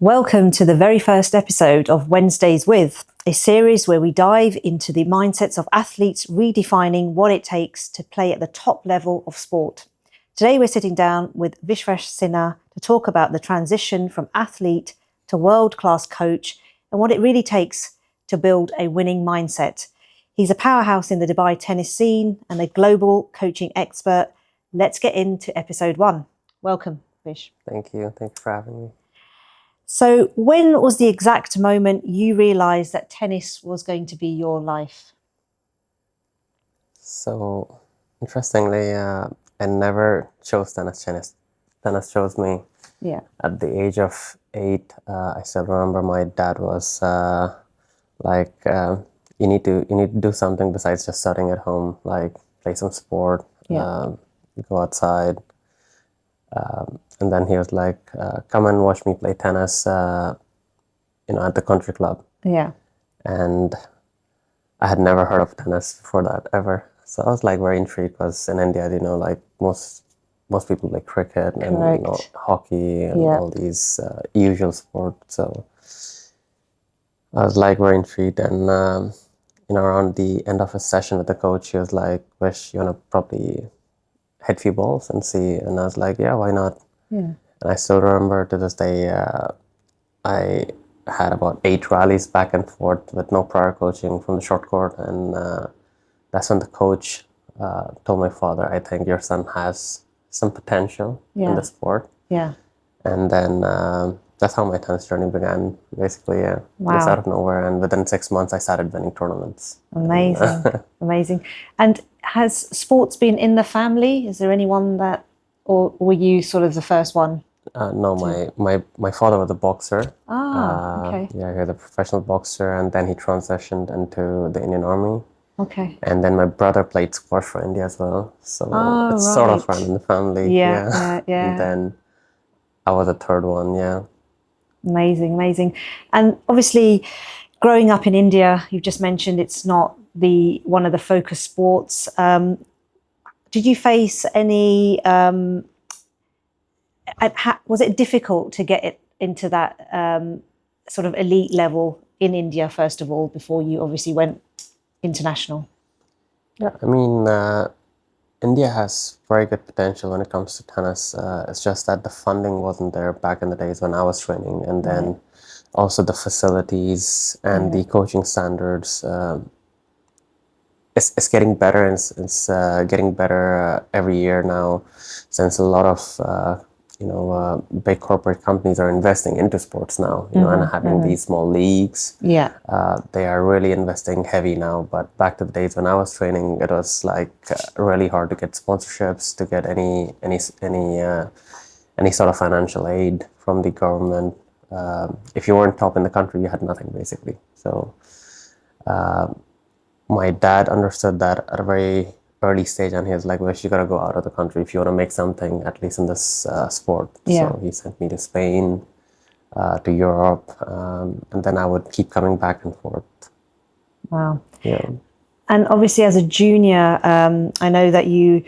Welcome to the very first episode of Wednesdays With, a series where we dive into the mindsets of athletes redefining what it takes to play at the top level of sport. Today we're sitting down with Vishwas Sinha to talk about the transition from athlete to world-class coach and what it really takes to build a winning mindset. He's a powerhouse in the Dubai tennis scene and a global coaching expert. Let's get into episode 1. Welcome, Vish. Thank you. Thank you for having me. So when was the exact moment you realized that tennis was going to be your life? So, interestingly, I never chose tennis. Tennis chose me. Yeah. At the age of 8, I still remember my dad was like, "You need to do something besides just studying at home. Like, play some sport, go outside." And then he was like, "Come and watch me play tennis, at the country club." Yeah. And I had never heard of tennis before that ever. So I was like very intrigued because in India, like most people play cricket and Correct. hockey and all these usual sports. So I was like very intrigued, and around the end of a session with the coach, he was like, "Wish you wanna probably hit few balls and see." And I was like, "Yeah, why not?" Yeah. And I still remember to this day, I had about 8 rallies back and forth with no prior coaching from the short court, and that's when the coach told my father, "I think your son has some potential in the sport." Yeah. And then that's how my tennis journey began, basically, just out of nowhere. And within 6 months, I started winning tournaments. Amazing. Amazing. And has sports been in the family? Is there anyone that, or were you sort of the first one? No, my father was a boxer. Okay. Yeah, he was a professional boxer, and then he transitioned into the Indian Army. Okay. And then my brother played squash for India as well. So it's right. sort of run in the family. Yeah. And then I was the third one, yeah. Amazing. And obviously, growing up in India, you've just mentioned it's not one of the focus sports. Did you face any? Was it difficult to get it into that sort of elite level in India first of all before you obviously went international? Yeah, I mean, India has very good potential when it comes to tennis. It's just that the funding wasn't there back in the days when I was training, and then also the facilities and the coaching standards. It's getting better, and it's getting better every year now, since a lot of big corporate companies are investing into sports now, and having these small leagues. Yeah. They are really investing heavy now, but back to the days when I was training, it was like really hard to get sponsorships, to get any sort of financial aid from the government. If you weren't top in the country, you had nothing, basically. So my dad understood that at a very early stage, and he was like, "Well, you gotta go out of the country if you want to make something, at least in this sport." Yeah. So he sent me to Spain, to Europe, and then I would keep coming back and forth. Wow. Yeah. And obviously, as a junior, I know that you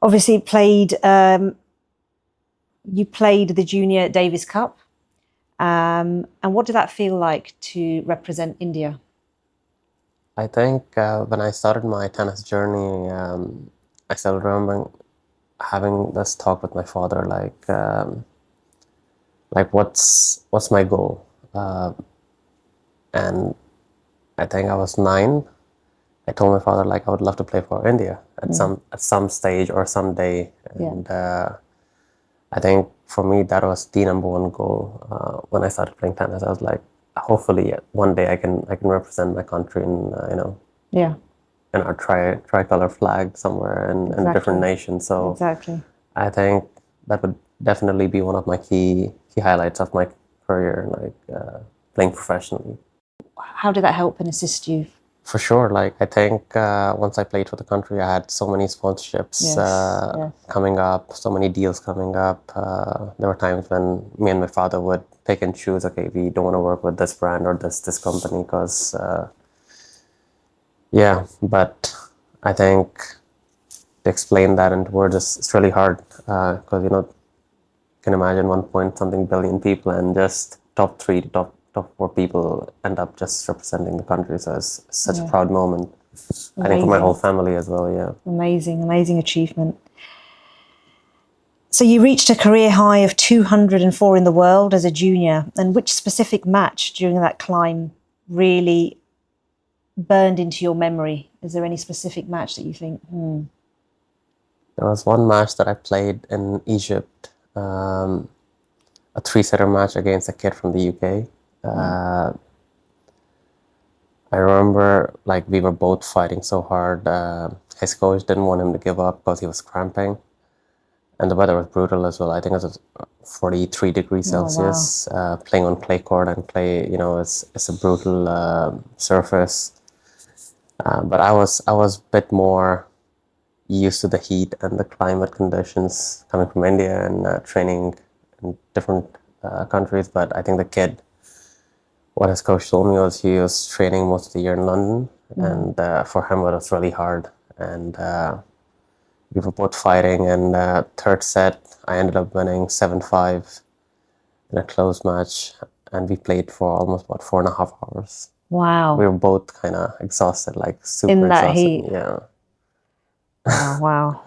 obviously played. You played the Junior Davis Cup, and what did that feel like to represent India? I think when I started my tennis journey, I still remember having this talk with my father, like what's my goal? And I think I was 9. I told my father, like, I would love to play for India at some stage or someday. And I think for me that was the number one goal when I started playing tennis. I was like, hopefully one day I can represent my country in in our tricolor flag somewhere in a different nation. So I think that would definitely be one of my key highlights of my career, like playing professionally. How did that help and assist you? For sure. Like, I think once I played for the country, I had so many sponsorships coming up, so many deals coming up. There were times when me and my father would pick and choose, okay, we don't want to work with this brand or this company because, but I think to explain that into words, it's really hard because, can imagine 1 point something billion people, and just top 3 to top 4 people end up just representing the country. So it's such a proud moment. I think for my whole family as well. Yeah. Amazing achievement. So you reached a career high of 204 in the world as a junior. And which specific match during that climb really burned into your memory? Is there any specific match that you think, There was one match that I played in Egypt, a 3-setter match against a kid from the UK. I remember like we were both fighting so hard. His coach didn't want him to give up because he was cramping. And the weather was brutal as well. I think it was 43 degrees Celsius, playing on clay court, and clay, it's a brutal surface. But I was a bit more used to the heat and the climate conditions coming from India and training in different countries. But I think the kid, what his coach told me was he was training most of the year in London, and for him it was really hard. And we were both fighting, and third set, I ended up winning 7-5 in a close match, and we played for almost about 4.5 hours. wow. We were both kind of exhausted, like super In that exhausted. heat. Yeah. Wow.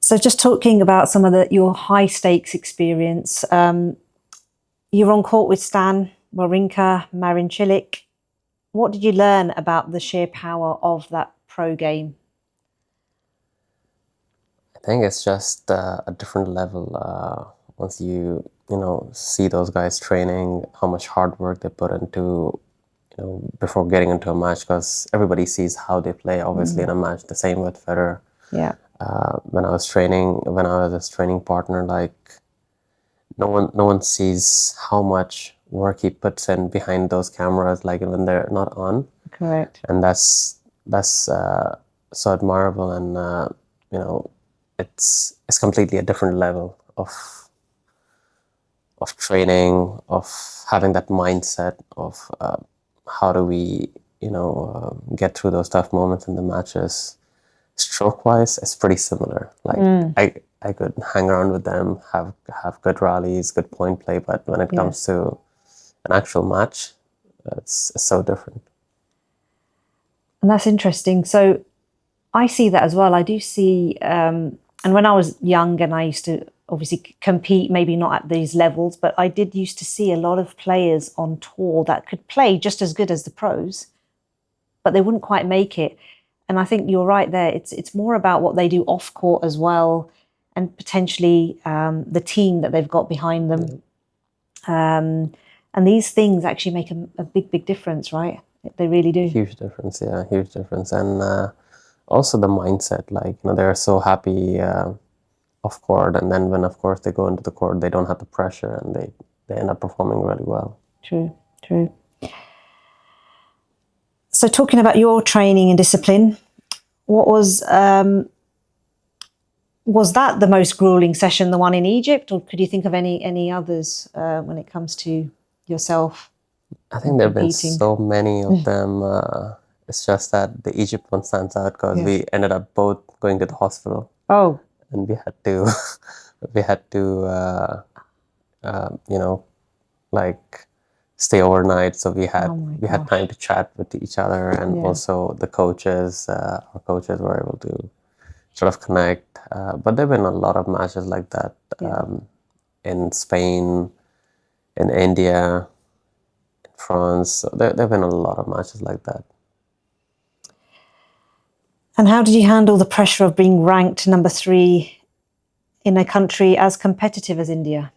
So just talking about some of your high stakes experience, you're on court with Stan Wawrinka, Marin Cilic. What did you learn about the sheer power of that pro game? I think it's just a different level. Once you see those guys training, how much hard work they put into, before getting into a match, because everybody sees how they play, obviously, in a match. The same with Federer. Yeah. When I was his training partner, like no one sees how much work he puts in behind those cameras, like when they're not on. Correct. And that's so admirable, and it's completely a different level of training, of having that mindset of how do we get through those tough moments in the matches. Stroke wise, it's pretty similar. Like I could hang around with them, have good rallies, good point play, but when it comes to an actual match, it's so different. And that's interesting. So I see that as well. I do see, and when I was young and I used to obviously compete, maybe not at these levels, but I did used to see a lot of players on tour that could play just as good as the pros, but they wouldn't quite make it. And I think you're right there. It's more about what they do off court as well, and potentially the team that they've got behind them. And these things actually make a big difference, right? They really do. Huge difference, yeah, huge difference. And also the mindset, like, they're so happy off court, and then when, of course, they go into the court, they don't have the pressure, and they end up performing really well. True. So talking about your training and discipline, what was that the most grueling session, the one in Egypt, or could you think of any others when it comes to yourself? I think there have been so many of them. It's just that the Egypt one stands out because we ended up both going to the hospital. Oh. And we had to like stay overnight. So we had time to chat with each other, and also the coaches. Our coaches were able to sort of connect. But there've been a lot of matches like that in Spain, in India, in France. So there've been a lot of matches like that. And how did you handle the pressure of being ranked number 3 in a country as competitive as India?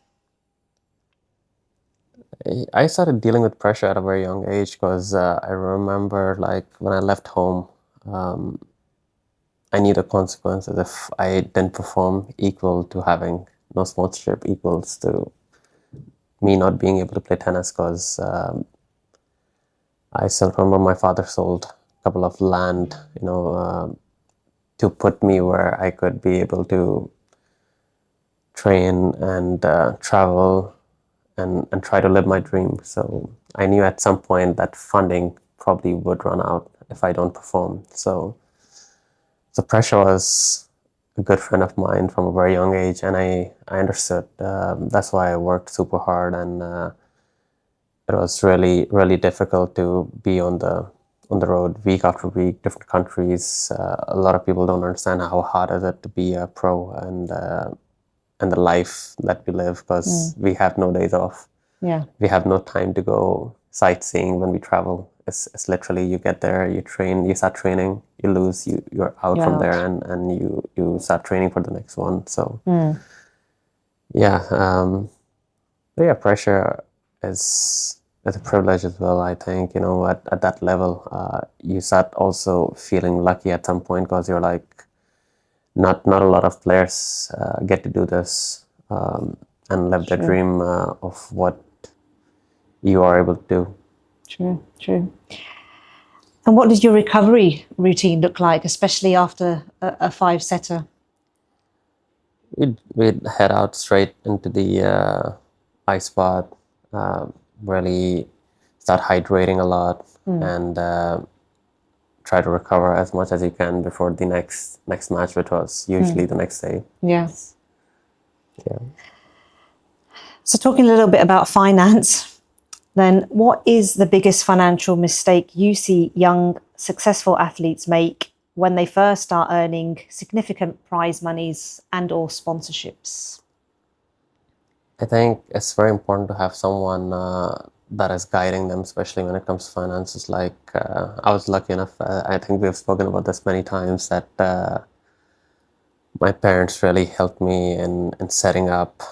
I started dealing with pressure at a very young age because I remember, like, when I left home, I knew the consequences if I didn't perform equal to having no sponsorship, equals to me not being able to play tennis, because I still remember my father sold a couple of land, to put me where I could be able to train and travel and try to live my dream. So I knew at some point that funding probably would run out if I don't perform. So the pressure was a good friend of mine from a very young age, and I understood. That's why I worked super hard, and it was really really difficult to be on the road week after week, different countries. A lot of people don't understand how hard is it to be a pro, and the life that we live, because we have no days off. Yeah. We have no time to go sightseeing when we travel. It's literally you get there, you train, you start training, you lose, you're out You're from out. there, and you start training for the next one. So yeah, but yeah, pressure is a privilege as well. I think, at that level, you start also feeling lucky at some point, because you're like, not a lot of players get to do this, and live the True. dream of what you are able to do. True. And what did your recovery routine look like, especially after a five-setter? We'd head out straight into the ice bath, really start hydrating a lot, and try to recover as much as you can before the next match, which was usually the next day. Yes. Yeah. So talking a little bit about finance, then what is the biggest financial mistake you see young, successful athletes make when they first start earning significant prize monies and or sponsorships? I think it's very important to have someone that is guiding them, especially when it comes to finances. Like, I was lucky enough, I think we've spoken about this many times, that my parents really helped me in setting up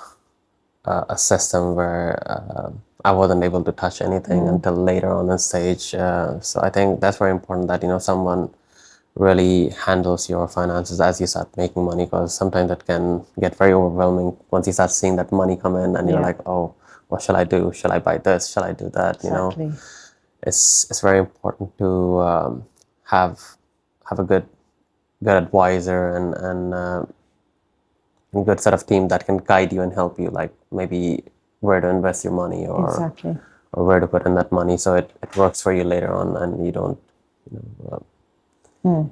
a system where I wasn't able to touch anything until later on in stage. So I think that's very important, that someone really handles your finances as you start making money, because sometimes it can get very overwhelming once you start seeing that money come in, and you're like, oh, what shall I do? Shall I buy this? Shall I do that? Exactly. It's very important to have a good advisor, and a good set of team that can guide you and help you, like maybe where to invest your money, Exactly. or where to put in that money, so it works for you later on, and you don't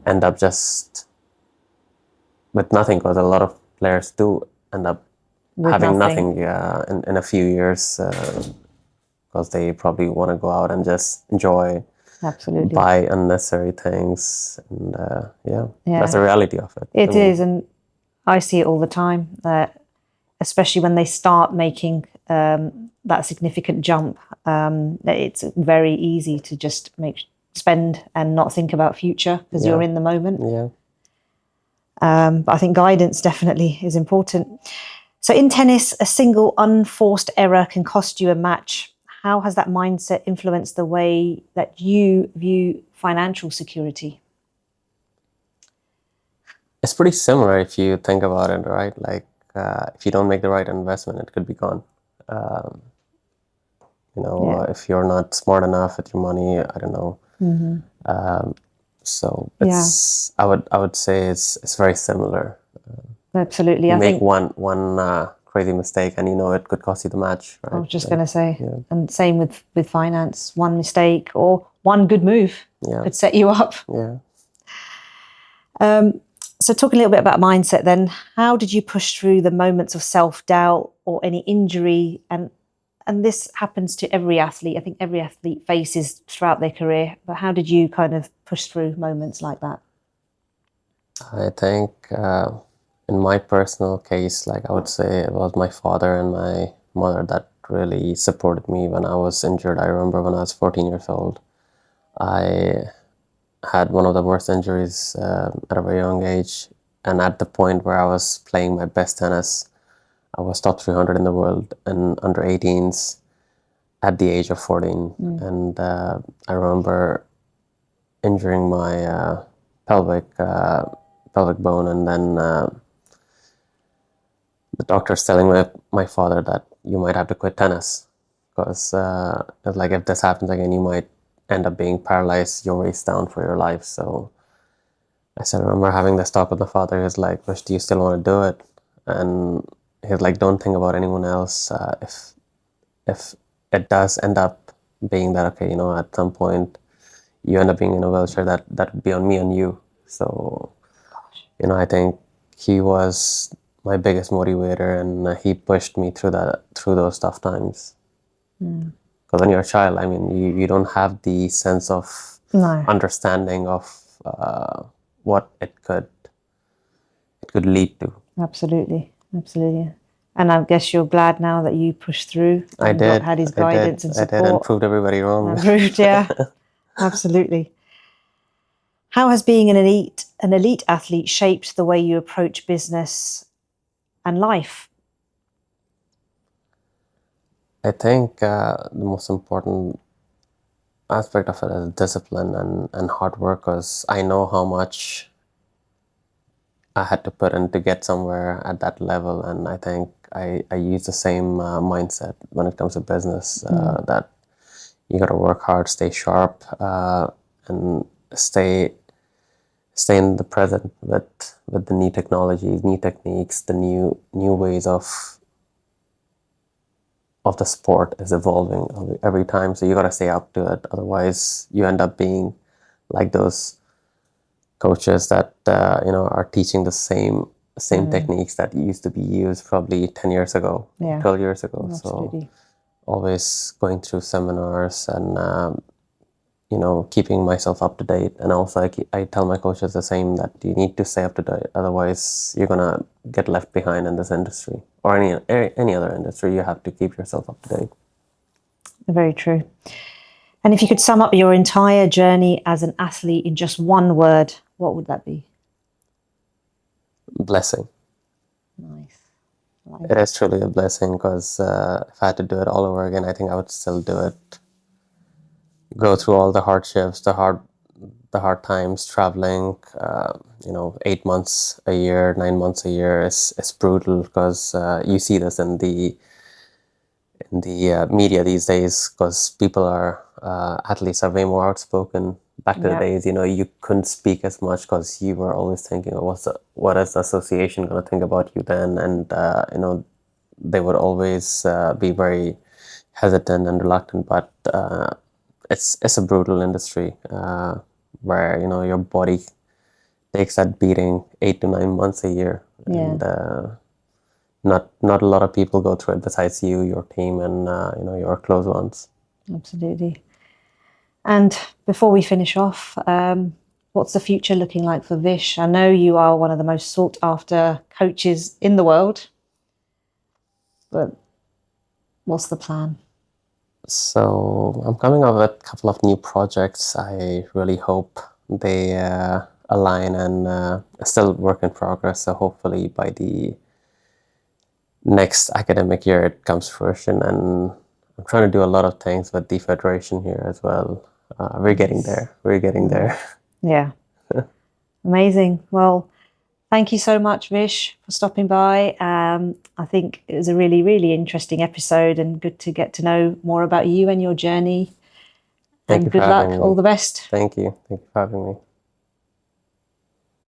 end up just with nothing, because a lot of players do end up With having nothing. nothing in a few years, because they probably want to go out and just enjoy, Absolutely. buy unnecessary things, and Yeah. that's the reality of it. It is, and I see it all the time, that especially when they start making that significant jump, that it's very easy to just spend and not think about future, because you're in the moment. Yeah. But I think guidance definitely is important. So in tennis, a single unforced error can cost you a match. How has that mindset influenced the way that you view financial security? It's pretty similar if you think about it, right? Like, if you don't make the right investment, it could be gone. If you're not smart enough with your money, I don't know. So it's, I would say it's very similar. Absolutely. You I make think one crazy mistake, and it could cost you the match, right? I was just going to say, and same with finance, one mistake or one good move could set you up. Yeah. So talking a little bit about mindset then, how did you push through the moments of self-doubt or any injury? And this happens to every athlete. I think every athlete faces throughout their career, but how did you kind of push through moments like that? I think in my personal case, like, I would say it was my father and my mother that really supported me when I was injured. I remember when I was 14 years old, I had one of the worst injuries at a very young age. And at the point where I was playing my best tennis, I was top 300 in the world in under 18s at the age of 14. And I remember injuring my pelvic bone, and then the doctor's telling my father that you might have to quit tennis, because like, if this happens again, you might end up being paralyzed your waist down for your life. So I said, I remember having this talk with my father. He's like, Vish, do you still want to do it? And he's like, don't think about anyone else. If it does end up being that, okay, at some point you end up being in a wheelchair, that would be on me and you. So, I think he was my biggest motivator, and he pushed me through those tough times. Because when you're a child, I mean, you don't have the sense of understanding of what it could lead to. Absolutely. And I guess you're glad now that you pushed through and had his guidance and support. I did, and proved everybody wrong. Yeah, absolutely. How has being an elite athlete shaped the way you approach business and life? I think the most important aspect of it is discipline and hard work, because I know how much I had to put in to get somewhere at that level, and I think I use the same mindset when it comes to business, that you got to work hard, stay sharp, and stay in the present with the new technologies, new techniques, the new ways of the sport is evolving every time. So you got to stay up to it. Otherwise, you end up being like those coaches that are teaching the same techniques that used to be used probably 10 years ago, 12 years ago. Absolutely. So always going through seminars and keeping myself up to date. And also I tell my coaches the same, that you need to stay up to date, otherwise you're gonna get left behind in this industry or any other industry. You have to keep yourself up to date. Very true. And if you could sum up your entire journey as an athlete in just one word, what would that be? Blessing. Nice. It is truly a blessing, because if I had to do it all over again, I think I would still do it. Go through all the hardships, the hard times, traveling. 8 months a year, 9 months a year is brutal, because you see this in the media these days, because athletes are way more outspoken. Back to the days, you couldn't speak as much because you were always thinking, what is the association going to think about you then? And they would always be very hesitant and reluctant. But it's a brutal industry, where your body takes that beating 8 to 9 months a year, and not a lot of people go through it besides you, your team, and your close ones. Absolutely. And before we finish off, what's the future looking like for Vish? I know you are one of the most sought after coaches in the world, but what's the plan? So I'm coming up with a couple of new projects. I really hope they align, and still work in progress. So hopefully by the next academic year it comes to fruition. And I'm trying to do a lot of things with the federation here as well. We're getting there. Yeah. Amazing. Well, thank you so much, Vish, for stopping by. I think it was a really, really interesting episode, and good to get to know more about you and your journey. Thank you and good luck. All the best. Thank you. Thank you for having me.